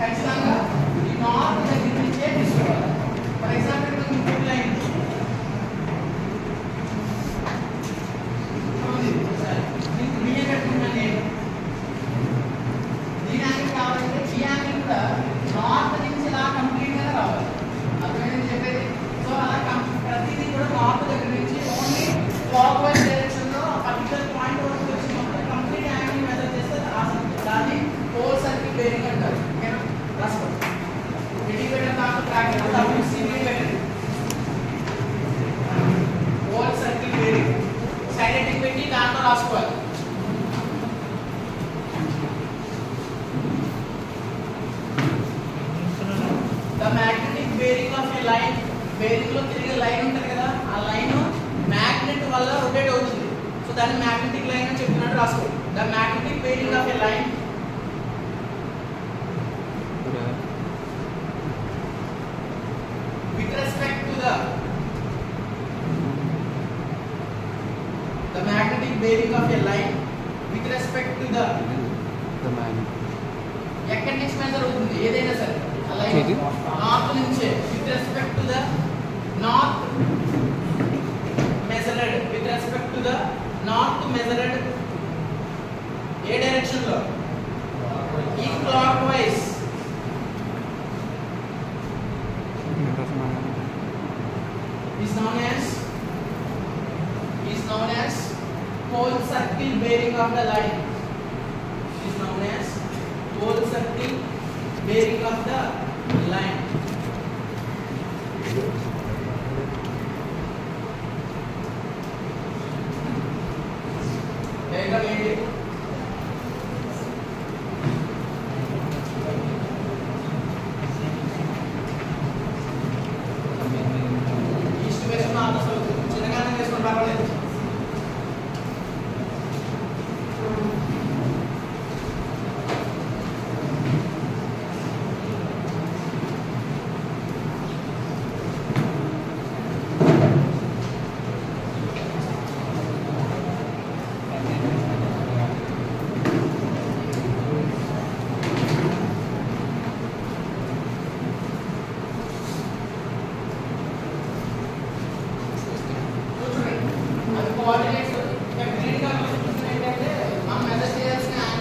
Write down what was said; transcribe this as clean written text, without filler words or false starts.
ఖచ్చితంగా ఈ నార్త్ దగ్గర నుంచే తీసుకోవాలి. ఫర్ ఎగ్జాంపుల్ ఇప్పుడు ఇన్పుట్ లైన్ బియ్యం పెట్టుకున్నాను. దీని యాంగిల్ కావాలంటే ఈ యాంగిల్ కూడా నార్త్ నుంచి ఇలా కంప్లీట్ గా రావాలి. అర్థమైంది చెప్పేది? సో అలా ప్రతిదీ కూడా నార్త్ దగ్గర నుంచి ఓన్లీ క్లాక్ వైజ్ డైరెక్షన్ లో పర్టికులర్ పాయింట్ వరకు వచ్చినప్పుడు కంప్లీట్ యాంగిల్ మెజర్ చేస్తే దాన్ని హోల్ సర్కిల్ బేరింగ్ అంటారు. ఓకేనా? రాసుకోండి. ఇండికేటర్ దాకా ట్రాక్ అప్పుడు సివిల్ పెట్టండి. హోల్ సర్కిల్ బేరింగ్ సైనెటిక్ పెట్టి దాంట్లో రాసుకోవాలి. The magnetic bearing of a line, bearing లో తిరిగే లైన్ ఉంటుంది కదా, ఆ లైన్ మ్యాగ్నెట్ వల్ల రొటేట్ అవుతుంది. సో దాన్ని మ్యాగ్నెటిక్ లైన్ అని చెప్పినట్టు రాసుకో. The magnetic bearing of a line with respect to the magnetic bearing of a line with respect to the ఎక్కడి నుంచి మెజర్ అవుతుంది ఏదైనా సరే ఆ లైన్ నార్త్ నుంచి with respect to the north measured with respect to the north measured A direction లో ఈ clockwise is known as whole circle bearing of the line. Is known as whole circle bearing of the line.